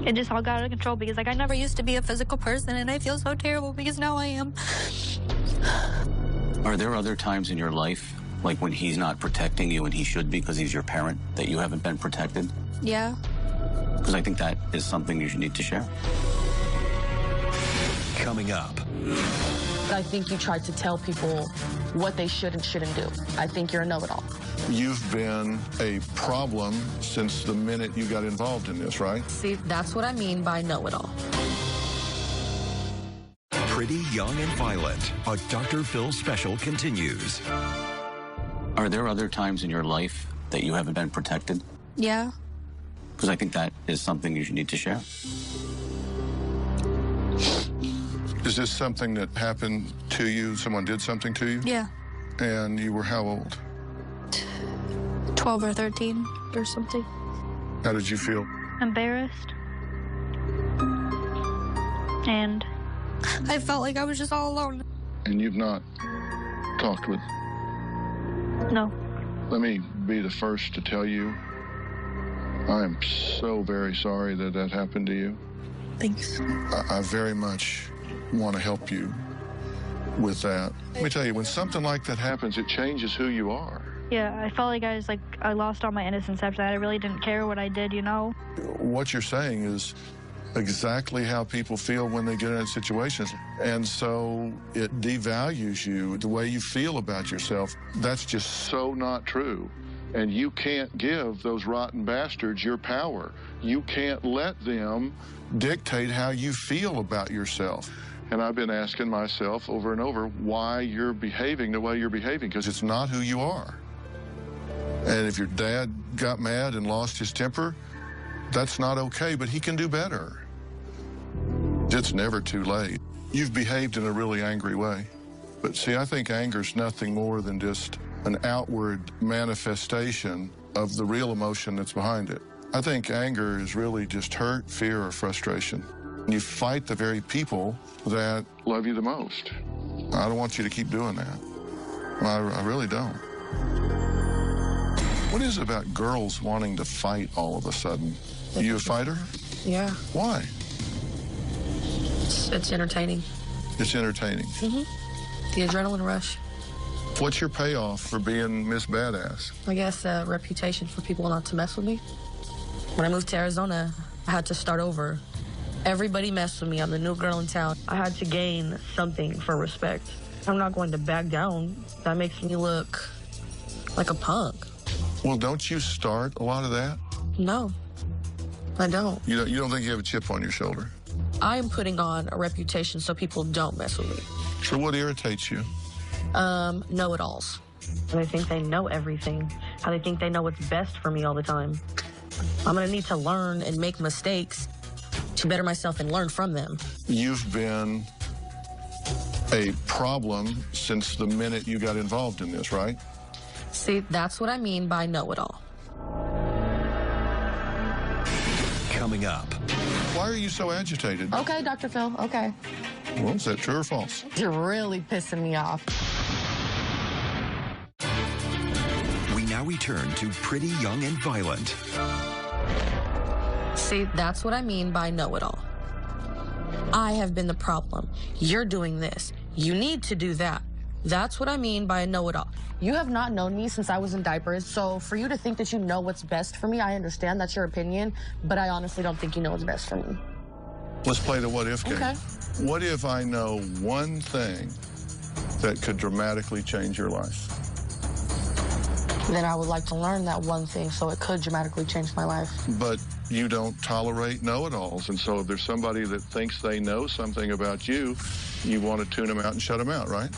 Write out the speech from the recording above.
it just all got out of control because, like, I never used to be a physical person, and I feel so terrible because now I am. Are there other times in your life, like when he's not protecting you and he should be because he's your parent, that you haven't been protected? Yeah. Because I think that is something you should need to share. Coming up. I think you tried to tell people what they should and shouldn't do. I think you're a know-it-all. You've been a problem since the minute you got involved in this, right? See, that's what I mean by know-it-all. Pretty Young and Violent, a Dr. Phil special continues. Are there other times in your life that you haven't been protected? Yeah. Because I think that is something you should need to share. Is this something that happened to you? Someone did something to you? Yeah. And you were how old? 12 or 13 or something. How did you feel? Embarrassed. And I felt like I was just all alone. And you've not talked with... No. Let me be the first to tell you, I am so very sorry that that happened to you. Thanks. I very much want to help you with that. Let me tell you, when something like that happens, it changes who you are. Yeah, I felt like I lost all my innocence after that. I really didn't care what I did, you know? What you're saying is exactly how people feel when they get in situations. And so it devalues you, the way you feel about yourself. That's just so not true. And you can't give those rotten bastards your power. You can't let them dictate how you feel about yourself. And I've been asking myself over and over why you're behaving the way you're behaving, because it's not who you are. And if your dad got mad and lost his temper, that's not okay, but he can do better. It's never too late. You've behaved in a really angry way. But see, I think anger's nothing more than just an outward manifestation of the real emotion that's behind it. I think anger is really just hurt, fear, or frustration. You fight the very people that love you the most. I don't want you to keep doing that. I really don't. What is it about girls wanting to fight all of a sudden? Are you a fighter? Yeah. Why? It's entertaining. It's entertaining. Mm-hmm. The adrenaline rush. What's your payoff for being Miss Badass? I guess a reputation for people not to mess with me. When I moved to Arizona, I had to start over. Everybody messed with me. I'm the new girl in town. I had to gain something for respect. I'm not going to back down. That makes me look like a punk. Well, don't you start a lot of that? No, I don't. You don't think you have a chip on your shoulder? I'm putting on a reputation so people don't mess with me. So what irritates you? Know-it-alls. They think they know everything. How they think they know what's best for me all the time. I'm gonna need to learn and make mistakes to better myself and learn from them. You've been a problem since the minute you got involved in this, right? See, that's what I mean by know-it-all. Coming up. Why are you so agitated? Okay, Dr. Phil, okay. Well, is that true or false? You're really pissing me off. We now return to Pretty Young and Violent. See, that's what I mean by know-it-all. I have been the problem. You're doing this. You need to do that. That's what I mean by a know-it-all. You have not known me since I was in diapers, so for you to think that you know what's best for me, I understand that's your opinion, but I honestly don't think you know what's best for me. Let's play the what-if game. Okay. What if I know one thing that could dramatically change your life? Then I would like to learn that one thing so it could dramatically change my life. But you don't tolerate know-it-alls, and so if there's somebody that thinks they know something about you, you want to tune them out and shut them out, right?